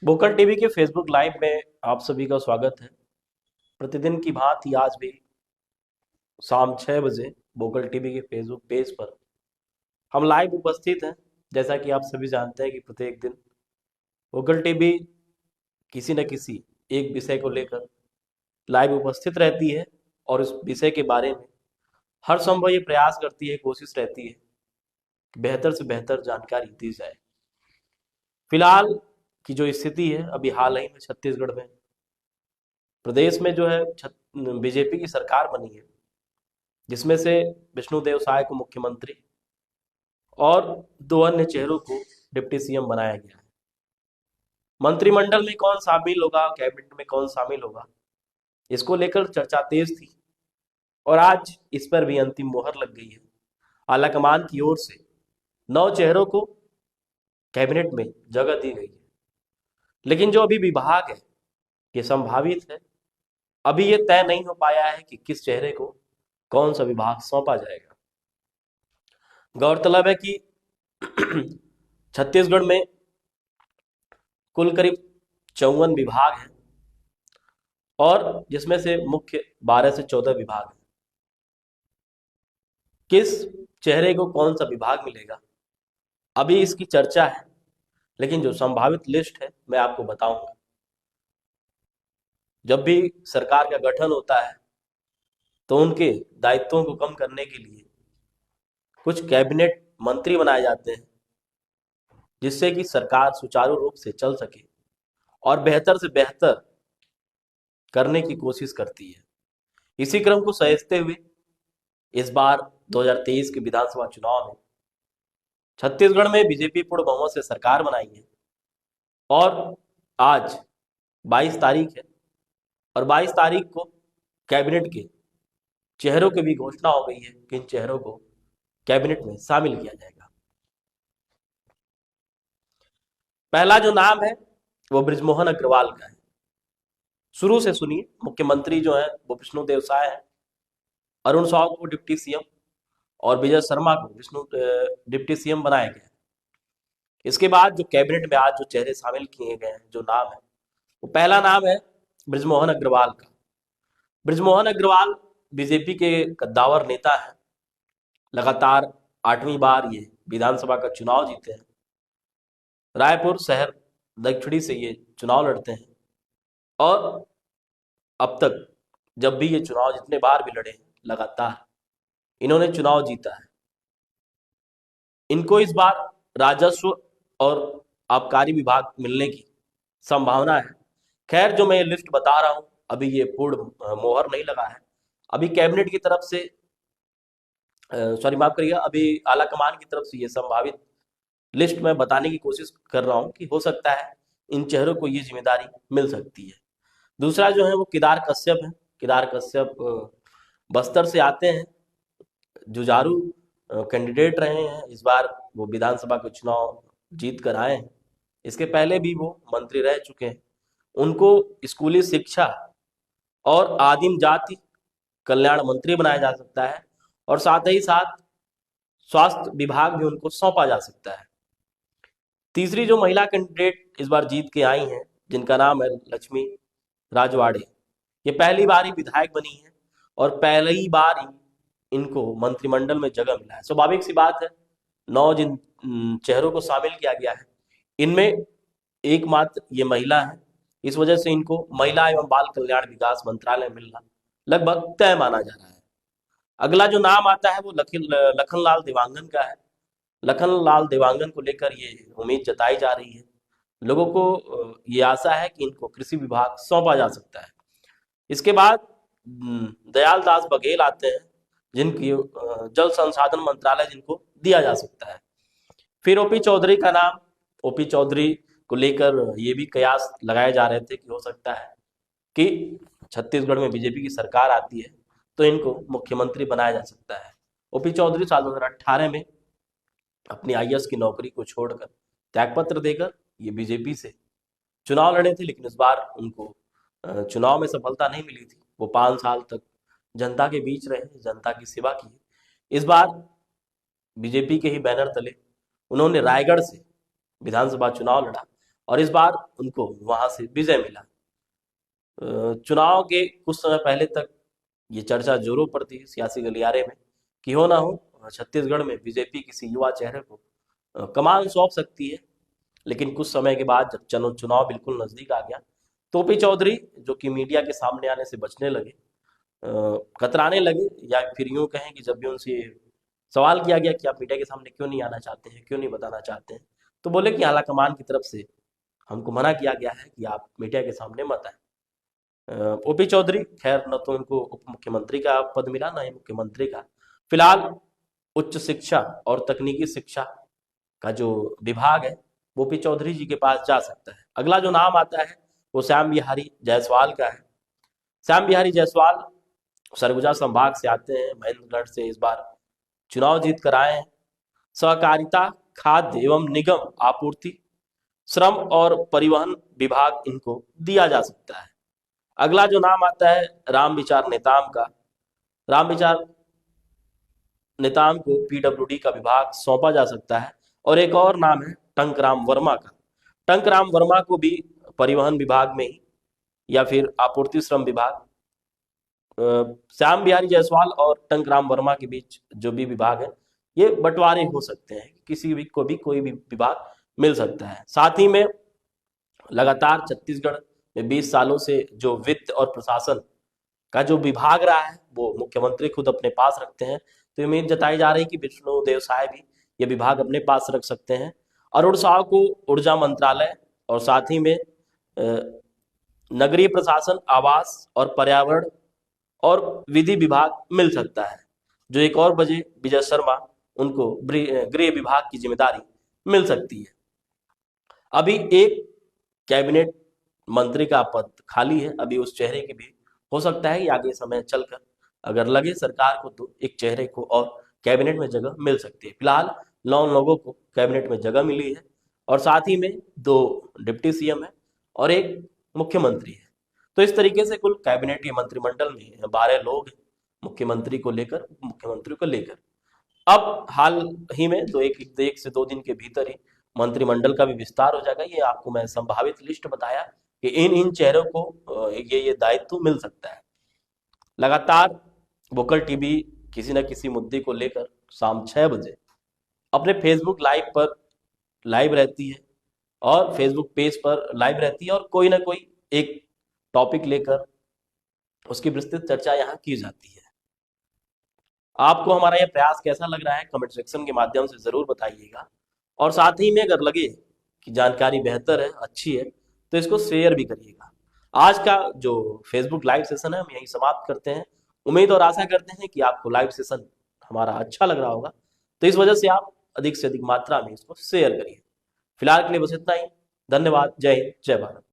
बोकर टीवी के Facebook live में आप सभी का स्वागत है। प्रतिदिन की भांति आज भी शाम 6 बजे बोकर टीवी के फेसबुक पेज पर हम लाइव उपस्थित हैं। जैसा कि आप सभी जानते हैं कि प्रत्येक दिन बोकर टीवी किसी न किसी एक विषय को लेकर लाइव उपस्थित रहती है और उस विषय के बारे में हर संभव ये प्रयास करती है, कोशिश रहती है कि बेहतर से बेहतर जानकारी दी जाए। फिलहाल की जो स्थिति है अभी हाल ही में छत्तीसगढ़ में प्रदेश में जो है बीजेपी की सरकार बनी है, जिसमें से विष्णुदेव साय को मुख्यमंत्री और दो अन्य चेहरों को डिप्टी सीएम बनाया गया है। मंत्रिमंडल में कौन शामिल होगा, कैबिनेट में कौन शामिल होगा, इसको लेकर चर्चा तेज थी और आज इस पर भी अंतिम मोहर लग गई है। आलाकमान की ओर से 9 चेहरों को कैबिनेट में जगह दी गई है, लेकिन जो अभी विभाग है ये संभावित है। अभी ये तय नहीं हो पाया है कि किस चेहरे को कौन सा विभाग सौंपा जाएगा। गौरतलब है कि छत्तीसगढ़ में कुल करीब 54 विभाग हैं और जिसमें से मुख्य 12 से 14 विभाग हैं। किस चेहरे को कौन सा विभाग मिलेगा अभी इसकी चर्चा है, लेकिन जो संभावित लिस्ट है मैं आपको बताऊंगा। जब भी सरकार का गठन होता है तो उनके दायित्वों को कम करने के लिए कुछ कैबिनेट मंत्री बनाए जाते हैं, जिससे कि सरकार सुचारू रूप से चल सके और बेहतर से बेहतर करने की कोशिश करती है। इसी क्रम को सहेजते हुए इस बार 2023 के विधानसभा चुनाव में छत्तीसगढ़ में बीजेपी पूर्ण बहुमत से सरकार बनाई है और आज 22 तारीख है और 22 तारीख को कैबिनेट के चेहरों की भी घोषणा हो गई है कि इन चेहरों को कैबिनेट में शामिल किया जाएगा। पहला जो नाम है वो बृजमोहन अग्रवाल का है। शुरू से सुनिए, मुख्यमंत्री जो है वो विष्णुदेव साय है, अरुण साव को डिप्टी सीएम और विजय शर्मा को डिप्टी सीएम बनाया गया है। इसके बाद जो कैबिनेट में आज जो चेहरे शामिल किए गए हैं, जो नाम है, वो पहला नाम है बृजमोहन अग्रवाल का। बृजमोहन अग्रवाल बीजेपी के कद्दावर नेता है। लगातार 8वीं बार ये विधानसभा का चुनाव जीते हैं। रायपुर शहर दक्षिणी से ये चुनाव लड़ते हैं और अब तक जब भी ये चुनाव जितने बार भी लड़े हैं लगातार इन्होंने चुनाव जीता है। इनको इस बार राजस्व और आबकारी विभाग मिलने की संभावना है। खैर, जो मैं ये लिस्ट बता रहा हूं अभी ये पूर्ण मोहर नहीं लगा है। अभी कैबिनेट की तरफ से सॉरी माफ करिएगा, अभी आलाकमान की तरफ से ये संभावित लिस्ट में बताने की कोशिश कर रहा हूं कि हो सकता है इन चेहरों को ये जिम्मेदारी मिल सकती है। दूसरा जो है वो केदार कश्यप है। केदार कश्यप बस्तर से आते हैं, जुझारू कैंडिडेट रहे हैं। इस बार वो विधानसभा के चुनाव जीत कर आए हैं। इसके पहले भी वो मंत्री रह चुके हैं। उनको स्कूली शिक्षा और आदिम जाति कल्याण मंत्री बनाया जा सकता है और साथ ही साथ स्वास्थ्य विभाग भी उनको सौंपा जा सकता है। तीसरी जो महिला कैंडिडेट इस बार जीत के आई हैं, जिनका नाम है लक्ष्मी राजवाड़े, ये पहली बार ही विधायक बनी है और पहली बार ही इनको मंत्रिमंडल में जगह मिला है। स्वाभाविक सी बात है, 9 जिन चेहरों को शामिल किया गया है इनमें एकमात्र ये महिला है। इस वजह से इनको महिला एवं बाल कल्याण विकास मंत्रालय मिलना लगभग तय माना जा रहा है। अगला जो नाम आता है वो लखनलाल देवांगन का है। लखनलाल देवांगन को लेकर ये उम्मीद जताई जा रही है। लोगों को ये आशा है कि इनको कृषि विभाग सौंपा जा सकता है। इसके बाद दयाल दास बघेल आते हैं, जिनकी जल संसाधन मंत्रालय जिनको दिया जा सकता है। फिर ओपी चौधरी का नाम, ओपी चौधरी को लेकर ये भी कयास लगाए जा रहे थे कि हो सकता है कि छत्तीसगढ़ में बीजेपी की सरकार आती है तो इनको मुख्यमंत्री बनाया जा सकता है। ओपी चौधरी साल 2018 में अपनी आईएएस की नौकरी को छोड़कर त्यागपत्र देकर ये बीजेपी से चुनाव लड़े थे, लेकिन इस बार उनको चुनाव में सफलता नहीं मिली थी। वो 5 साल तक जनता के बीच रहे, जनता की सेवा की। इस बार बीजेपी के ही बैनर तले उन्होंने रायगढ़ से विधानसभा चुनाव लड़ा और इस बार उनको वहां से विजय मिला। चुनाव के कुछ समय पहले तक ये चर्चा जोरों पर थी सियासी गलियारे में कि हो ना हो छत्तीसगढ़ में बीजेपी किसी युवा चेहरे को कमान सौंप सकती है। लेकिन कुछ समय के बाद जब चुनाव बिल्कुल नजदीक आ गया तो ओपी चौधरी जो कि मीडिया के सामने आने से बचने लगे, कतराने लगे, या फिर यूं कहें कि जब भी उनसे सवाल किया गया कि आप मीडिया के सामने क्यों नहीं आना चाहते हैं, क्यों नहीं बताना चाहते हैं, तो बोले कि आला कमान की तरफ से हमको मना किया गया है कि आप मीडिया के सामने मत आए। ओपी चौधरी खैर न तो उनको उप मुख्यमंत्री का पद मिला ना ही मुख्यमंत्री का। फिलहाल उच्च शिक्षा और तकनीकी शिक्षा का जो विभाग है वो ओपी चौधरी जी के पास जा सकता है। अगला जो नाम आता है वो श्याम बिहारी जायसवाल का है। श्याम बिहारी जायसवाल सरगुजा संभाग से आते हैं, महेंद्रगढ़ से इस बार चुनाव जीत कर आए हैं। सहकारिता, खाद्य एवं निगम आपूर्ति, श्रम और परिवहन विभाग इनको दिया जा सकता है। अगला जो नाम आता है रामविचार नेताम का। रामविचार नेताम को पीडब्ल्यूडी का विभाग सौंपा जा सकता है। और एक और नाम है टंकराम वर्मा का। टंकराम वर्मा को भी परिवहन विभाग में ही या फिर आपूर्ति श्रम विभाग, श्याम बिहारी जायसवाल और टंकराम वर्मा के बीच जो भी विभाग है ये बंटवारे हो सकते हैं, किसी भी को भी कोई भी विभाग मिल सकता है। साथ ही में लगातार छत्तीसगढ़ में 20 सालों से जो वित्त और प्रशासन का जो विभाग रहा है वो मुख्यमंत्री खुद अपने पास रखते हैं। तो उम्मीद जताई जा रही है कि विष्णु देव साय भी ये विभाग अपने पास रख सकते हैं। अरुण साव को ऊर्जा मंत्रालय और साथ ही में नगरीय प्रशासन, आवास और पर्यावरण और विधि विभाग मिल सकता है। जो एक और बजे विजय शर्मा उनको गृह विभाग की जिम्मेदारी मिल सकती है। अभी एक कैबिनेट मंत्री का पद खाली है, अभी उस चेहरे की भी हो सकता है कि आगे समय चलकर अगर लगे सरकार को तो एक चेहरे को और कैबिनेट में जगह मिल सकती है। फिलहाल 9 लोगों को कैबिनेट में जगह मिली है और साथ ही में 2 डिप्टी सीएम है और एक मुख्यमंत्री है। तो इस तरीके से कुल कैबिनेट या मंत्रिमंडल में 12 लोग हैं, मुख्यमंत्री को लेकर, उप मुख्यमंत्री को लेकर। अब हाल ही में तो एक से 2 दिन के भीतर ही मंत्रिमंडल का भी विस्तार हो जाएगा। ये आपको मैं संभावित लिस्ट बताया कि इन चेहरों को ये दायित्व मिल सकता है। लगातार वोकल टीवी किसी न किसी मुद्दे को लेकर शाम 6 बजे अपने फेसबुक लाइव पर लाइव रहती है और फेसबुक पेज पर लाइव रहती है और कोई ना कोई एक टॉपिक लेकर उसकी विस्तृत चर्चा यहाँ की जाती है। आपको हमारा यह प्रयास कैसा लग रहा है कमेंट सेक्शन के माध्यम से जरूर बताइएगा। और साथ ही में अगर लगे कि जानकारी बेहतर है, अच्छी है, तो इसको शेयर भी करिएगा। आज का जो फेसबुक लाइव सेशन है हम यहीं समाप्त करते हैं। उम्मीद और आशा करते हैं कि आपको लाइव सेशन हमारा अच्छा लग रहा होगा, तो इस वजह से आप अधिक से अधिक मात्रा में इसको शेयर करिए। फिलहाल के लिए बस इतना ही। धन्यवाद। जय हिंद, जय भारत।